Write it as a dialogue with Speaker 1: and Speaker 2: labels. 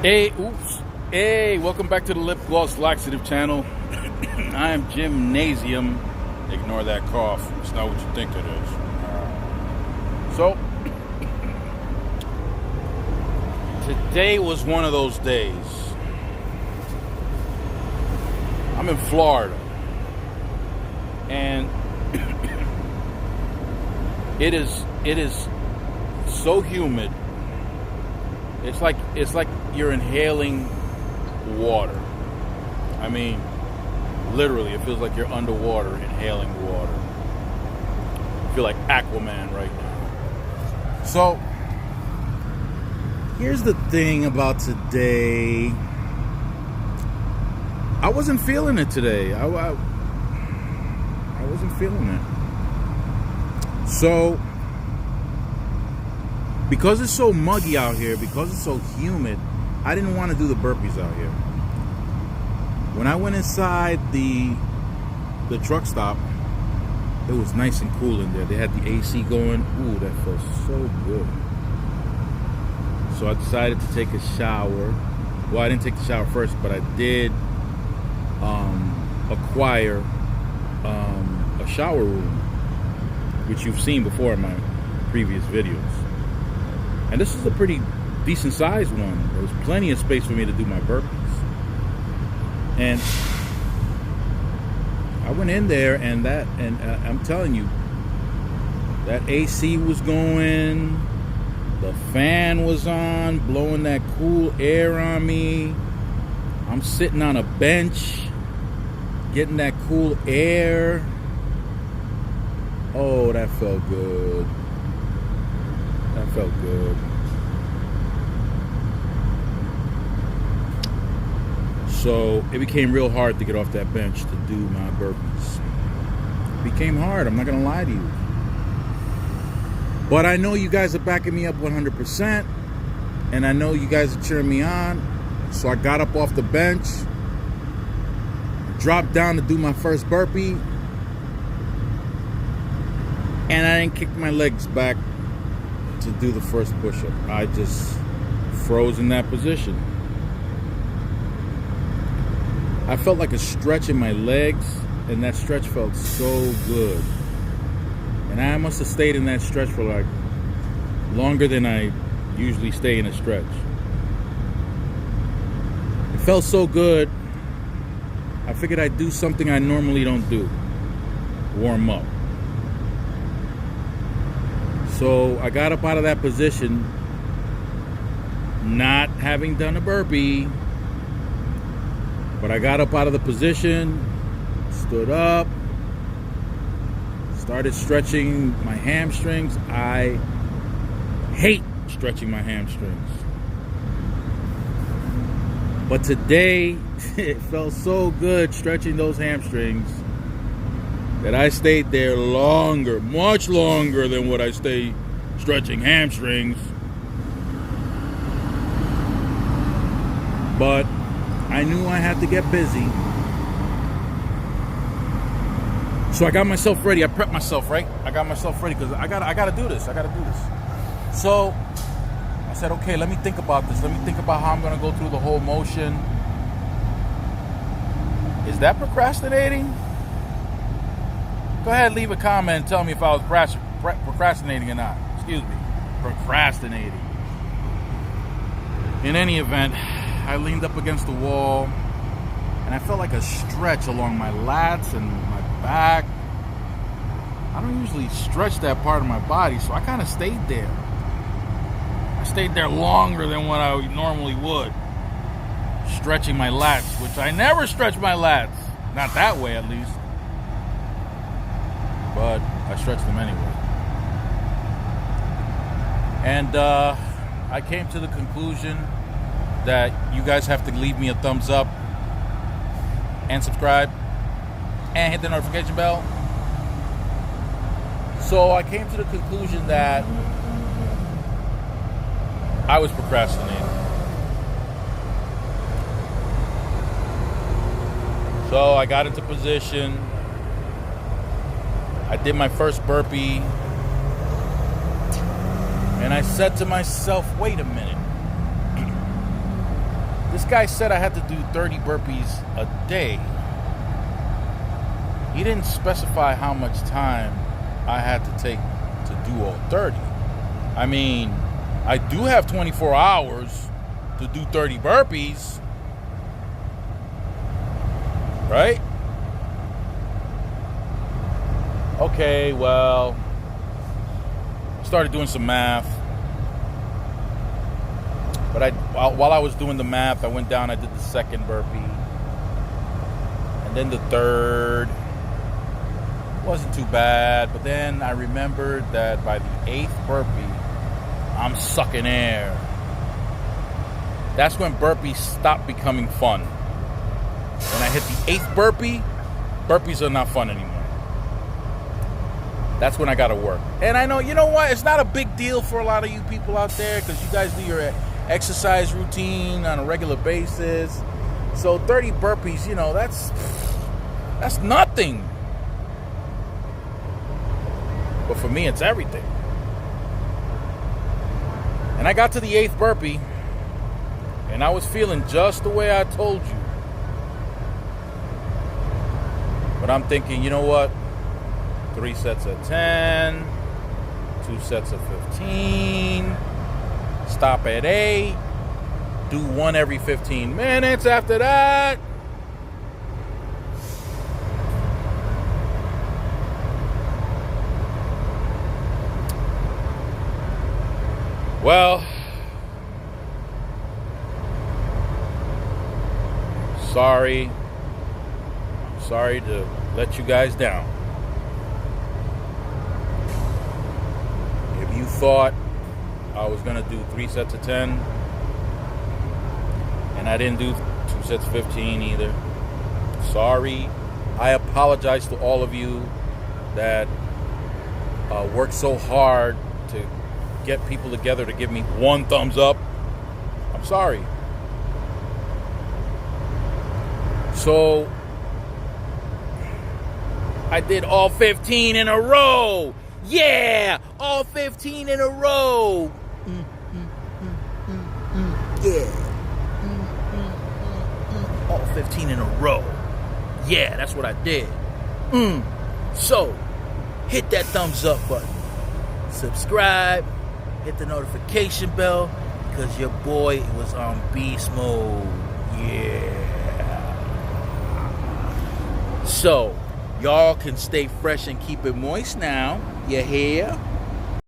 Speaker 1: Hey, welcome back to the Lip Gloss Laxative channel. I am Gymnasium. Ignore that cough. It's not what you think it is. So, today was one of those days. I'm in Florida. And it is so humid. It's like you're inhaling water. I mean, literally, it feels like you're underwater inhaling water. I feel like Aquaman right now. So, here's the thing about today. I wasn't feeling it today. I wasn't feeling it. So, because it's so muggy out here, because it's so humid, I didn't want to do the burpees out here. When I went inside the truck stop, it was nice and cool in there. They had the AC going. Ooh, that felt so good. So I decided to take a shower. Well, I didn't take the shower first, but I did acquire a shower room, which you've seen before in my previous videos. And this is a pretty decent sized one. There was plenty of space for me to do my burpees. And I went in there and I'm telling you, that AC was going, the fan was on, blowing that cool air on me. I'm sitting on a bench, getting that cool air. Oh, that felt good. That felt good. So it became real hard to get off that bench to do my burpees. It became hard, I'm not gonna lie to you. But I know you guys are backing me up 100%, and I know you guys are cheering me on. So I got up off the bench, dropped down to do my first burpee, and I didn't kick my legs back to do the first push-up. I just froze in that position. I felt like a stretch in my legs, and that stretch felt so good. And I must have stayed in that stretch for like longer than I usually stay in a stretch. It felt so good, I figured I'd do something I normally don't do. Warm up. So I got up out of that position, not having done a burpee, but I got up out of the position, stood up, started stretching my hamstrings. I hate stretching my hamstrings. But today, it felt so good stretching those hamstrings that I stayed there longer, much longer than what I stay stretching hamstrings. But I knew I had to get busy. So I got myself ready. I prepped myself, right? I got myself ready because I gotta do this. So I said, okay, let me think about this. Let me think about how I'm gonna go through the whole motion. Is that procrastinating? Go ahead, leave a comment and tell me if I was procrastinating or not. Excuse me, procrastinating. In any event, I leaned up against the wall and I felt like a stretch along my lats and my back. I don't usually stretch that part of my body, so I kind of stayed there. I stayed there longer than what I normally would, stretching my lats, which I never stretch my lats. Not that way, at least. But I stretched them anyway. And I came to the conclusion that you guys have to leave me a thumbs up and subscribe and hit the notification bell. So I came to the conclusion that I was procrastinating. So I got into position. I did my first burpee. And I said to myself, wait a minute. This guy said I had to do 30 burpees a day. He didn't specify how much time I had to take to do all 30. I mean, I do have 24 hours to do 30 burpees. Right? Okay, well, started doing some math. But while I was doing the math, I went down, I did the second burpee. And then the third. Wasn't too bad. But then I remembered that by the 8th burpee, I'm sucking air. That's when burpees stop becoming fun. When I hit the 8th burpee, burpees are not fun anymore. That's when I got to work. And I know, you know what? It's not a big deal for a lot of you people out there because you guys do your exercise routine on a regular basis. So 30 burpees, you know, that's nothing. But for me, it's everything. And I got to the 8th burpee, and I was feeling just the way I told you. But I'm thinking, you know what? 3 sets of 10, 2 sets of 15, stop at 8, do 1 every 15 minutes after that. Well, sorry to let you guys down. If you thought I was going to do 3 sets of 10, and I didn't do 2 sets of 15 either, sorry. I apologize to all of you that worked so hard to get people together to give me 1 thumbs up. I'm sorry. So I did all 15 in a row. Yeah, all 15 in a row. Yeah. All 15 in a row. Yeah, that's what I did. So, hit that thumbs up button. Subscribe. Hit the notification bell because your boy was on beast mode. Yeah. So, y'all can stay fresh and keep it moist now. You hear?